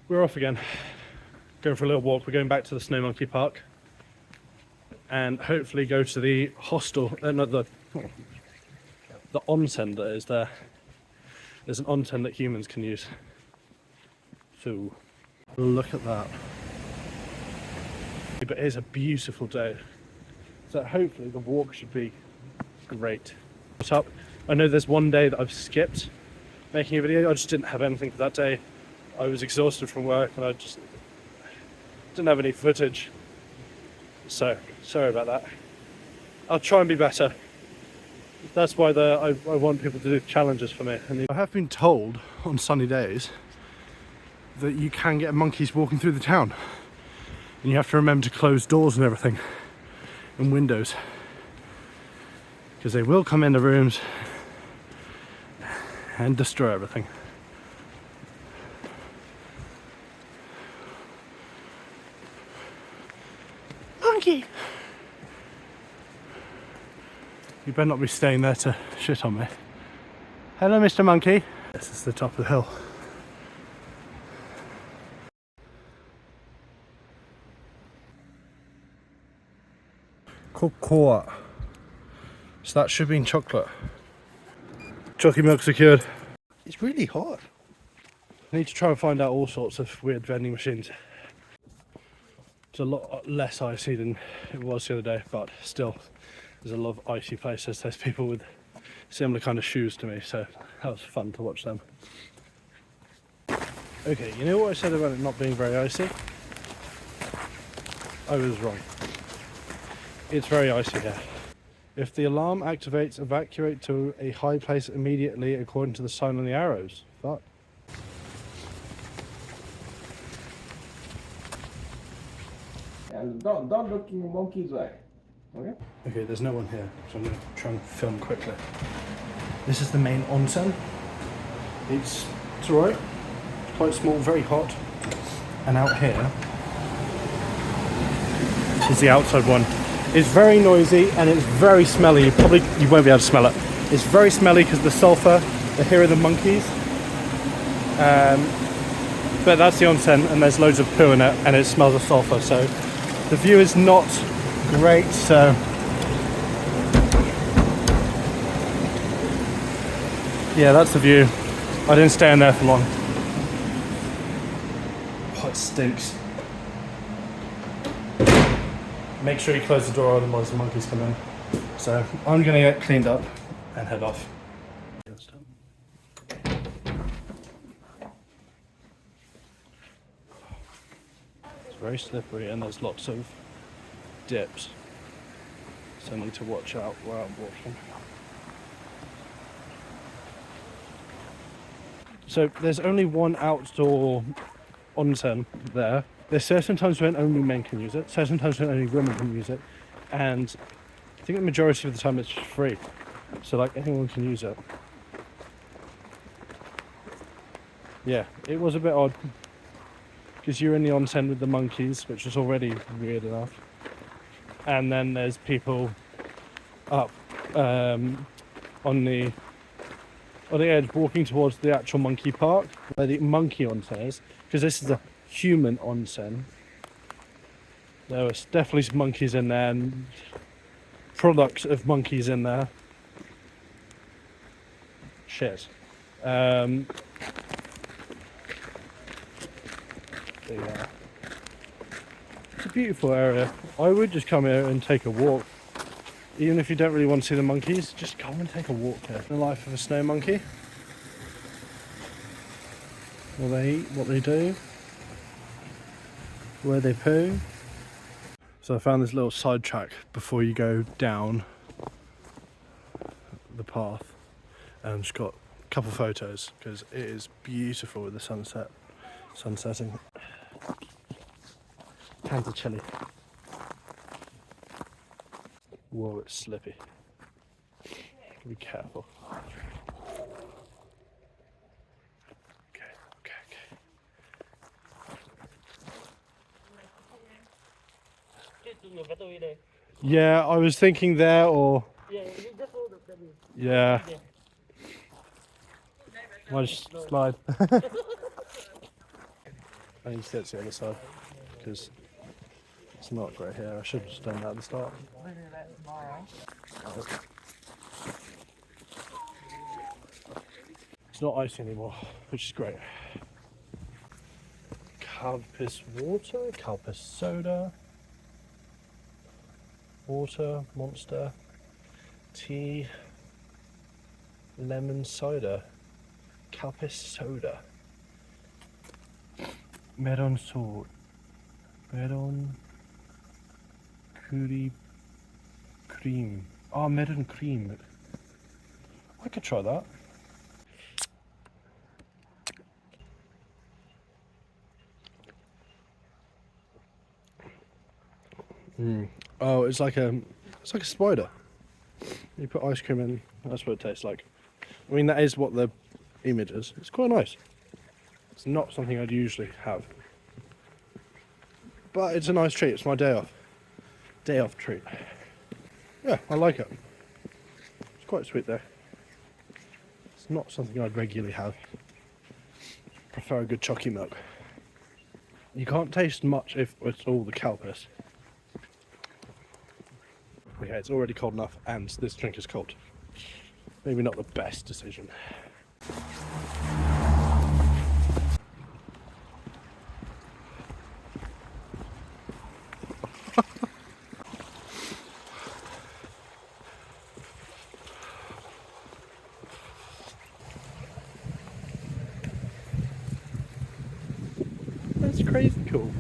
We're off again, going for a little walk. We're going back to the Snow Monkey Park and hopefully go to the hostel, not the onsen that is there. There's an onsen that humans can use. So, look at that. But it is a beautiful day. So hopefully the walk should be great. What's up? I know there's one day that I've skipped making a video. I just didn't have anything for that day. I was exhausted from work and I just didn't have any footage. So, sorry about that. I'll try and be better. That's why I want people to do challenges for me. I have been told on sunny days that you can get monkeys walking through the town. And you have to remember to close doors and everything, and windows. Because they will come into rooms and destroy everything. Monkey! You better not be staying there to shit on me. Hello, Mr. Monkey. This is the top of the hill. Cocoa. So that should be in chocolate. Chocolate milk secured. It's really hot. I need to try and find out all sorts of weird vending machines. It's a lot less icy than it was the other day, but still, there's a lot of icy places. There's people with similar kind of shoes to me, so that was fun to watch them. Okay, you know what I said about it not being very icy? I was wrong. It's very icy here. If the alarm activates, evacuate to a high place immediately according to the sign on the arrows. Fuck. And don't look in the monkey's way. Okay? Okay, there's no one here, so I'm going to try and film quickly. This is the main onsen. It's alright. It's quite small, very hot. And out here is the outside one. It's very noisy and it's very smelly. You won't be able to smell it. It's very smelly because of the sulfur. They're here are the monkeys. But that's the onsen and there's loads of poo in it and it smells of sulfur. So the view is not great. So yeah, that's the view. I didn't stay in there for long. Oh, it stinks. Make sure you close the door, otherwise the monkeys come in. So I'm gonna get cleaned up and head off. It's very slippery and there's lots of dips. So I need to watch out where I'm walking. So there's only one outdoor onsen there. There's certain times when only men can use it, certain times when only women can use it, and I think the majority of the time it's free. So like anyone can use it. Yeah, it was a bit odd because you're in the onsen with the monkeys, which is already weird enough. And then there's people up on the edge walking towards the actual monkey park, where the monkey onsen is, because this is a human onsen. There was definitely some monkeys in there and products of monkeys in there. Shit. There you are. It's a beautiful area. I would just come here and take a walk. Even if you don't really want to see the monkeys, just come and take a walk here. The life of a snow monkey. What they eat, what they do, where they poo. So I found this little sidetrack before you go down the path, and just got a couple photos because it is beautiful with the sun setting. Hands are chilly. Whoa, it's slippy. Be careful. Yeah, I was thinking there or... Yeah. Might just slide. needs to get to the other side because it's not great here. I should have just done that at the start. It's not icy anymore, which is great. Calpis water, Calpis soda, water, Monster, tea, lemon soda, Calpis soda, Meron salt, Meron curry cream. Oh, Meron cream. I could try that. Oh, it's like a spider. You put ice cream in, that's what it tastes like. I mean, that is what the image is. It's quite nice. It's not something I'd usually have. But it's a nice treat. It's my day off. Day off treat. Yeah, I like it. It's quite sweet though. It's not something I'd regularly have. I prefer a good chalky milk. You can't taste much if it's all the Calpis. Okay, it's already cold enough and this drink is cold. Maybe not the best decision. That's crazy cool.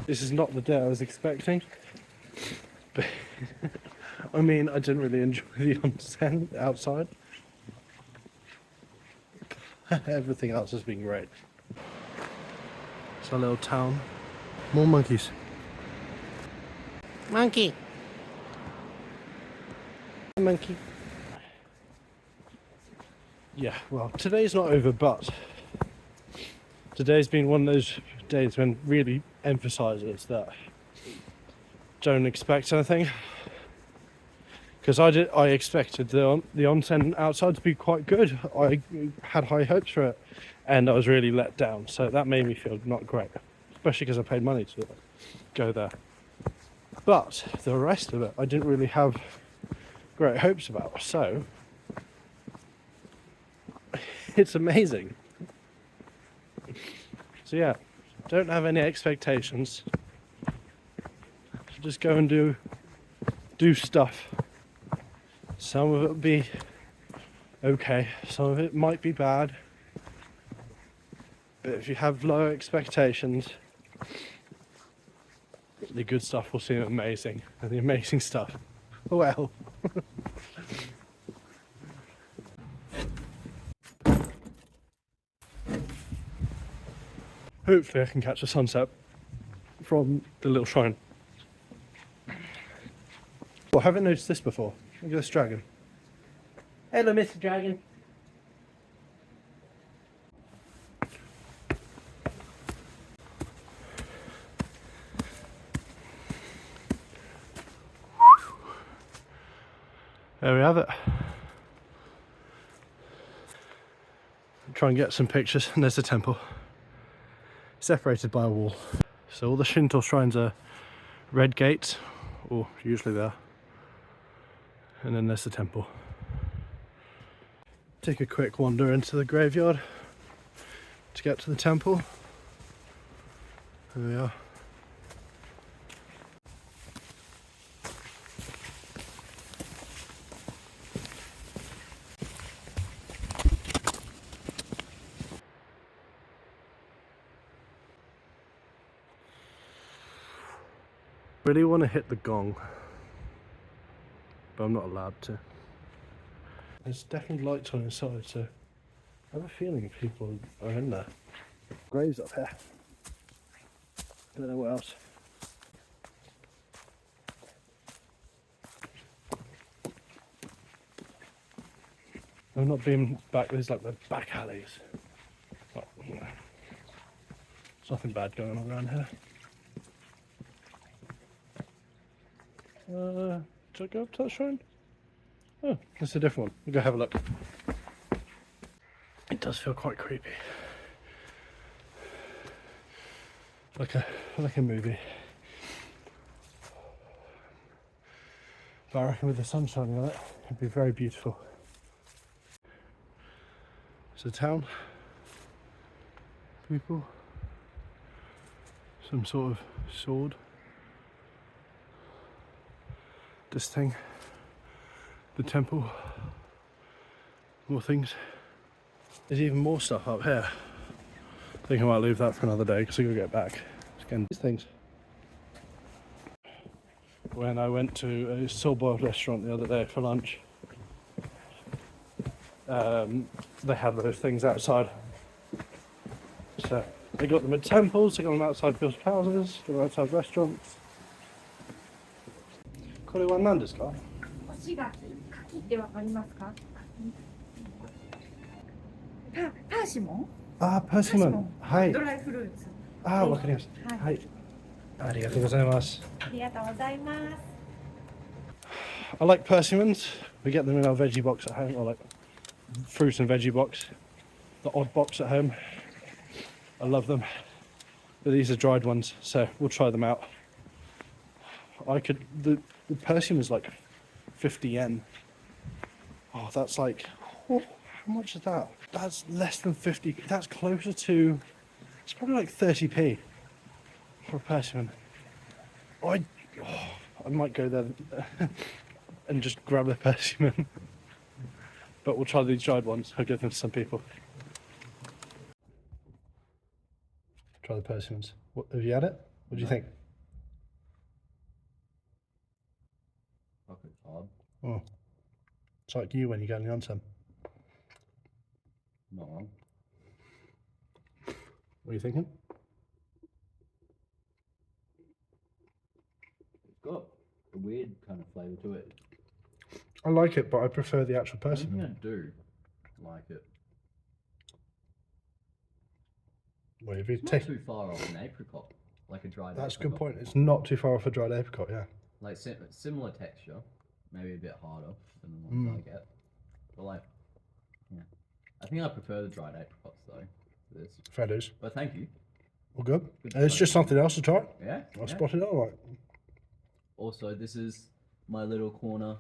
This is not the day I was expecting. But I mean, I didn't really enjoy the onsen outside. Everything else has been great. It's a little town. More monkeys. Monkey. Monkey. Yeah, well, today's not over, but today's been one of those days when really emphasises that don't expect anything, because I expected the onsen outside to be quite good. I had high hopes for it and I was really let down, so that made me feel not great, especially because I paid money to go there. But the rest of it I didn't really have great hopes about, so it's amazing. So yeah, don't have any expectations. Just go and do stuff. Some of it will be okay, some of it might be bad. But if you have low expectations, the good stuff will seem amazing. And the amazing stuff, well. Hopefully I can catch a sunset from the little shrine. Well, I haven't noticed this before. Look at this dragon. Hello, Mr. Dragon. There we have it. Try and get some pictures, and there's the temple. Separated by a wall. So all the Shinto shrines are red gates, or usually they are. And then there's the temple. Take a quick wander into the graveyard to get to the temple. There we are. Really want to hit the gong, but I'm not allowed to. There's definitely lights on inside, so I have a feeling people are in there. Graves up here. Don't know what else. I've not been back. There's like the back alleys. But, you know, there's nothing bad going on around here. Should I go up to that shrine? Oh, that's a different one. We'll go have a look. It does feel quite creepy. like a movie. But I reckon with the sun shining on it, it'd be very beautiful. It's a town. People. Some sort of sword. This thing. The temple. More things. There's even more stuff up here. I think I might leave that for another day because I gotta get back. Again, these things. When I went to a soul-boiled restaurant the other day for lunch, they had those things outside. So they got them at temples, they got them outside people's houses, got them outside restaurants. これは何ですか? 干し柿ってわかりますか？パーシモン？ Ah, persimmon. はい。ドライフルーツ。あ、わかりました。はい。ありがとうございます。ありがとうございます。 I like persimmons. We get them in our veggie box at home, or like fruit and veggie box. The odd box at home. I love them. But these are dried ones, so we'll try them out. The persimmon is like 50 yen. Oh, that's like, oh, how much is that? That's less than 50. That's closer to, it's probably like 30p for a persimmon. I might go there and just grab a persimmon. But we'll try these dried ones. I'll give them to some people. Try the persimmons. Have you had it? What do you think? Fucking hard. Oh, it's like you when you go on the onsen. Not wrong. What are you thinking? It's got a weird kind of flavour to it. I like it, but I prefer the actual I think persimmon. I do like it. Well, if you It's not take, too far off an apricot, like a dried that's a apricot. good point. It's not too far off a dried apricot, yeah. Like similar texture, maybe a bit harder than the ones I get. But like, yeah. I think I prefer the dried apricots though to this. Fair dues. But thank you. All good. Good It's try. just something else to try. Yeah. I yeah. spotted it. All right. Also, this is my little corner,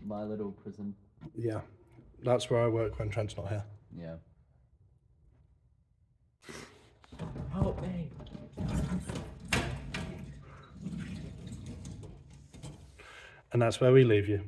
my little prison. Yeah, that's where I work when Trent's not here. Yeah. Help me. And that's where we leave you.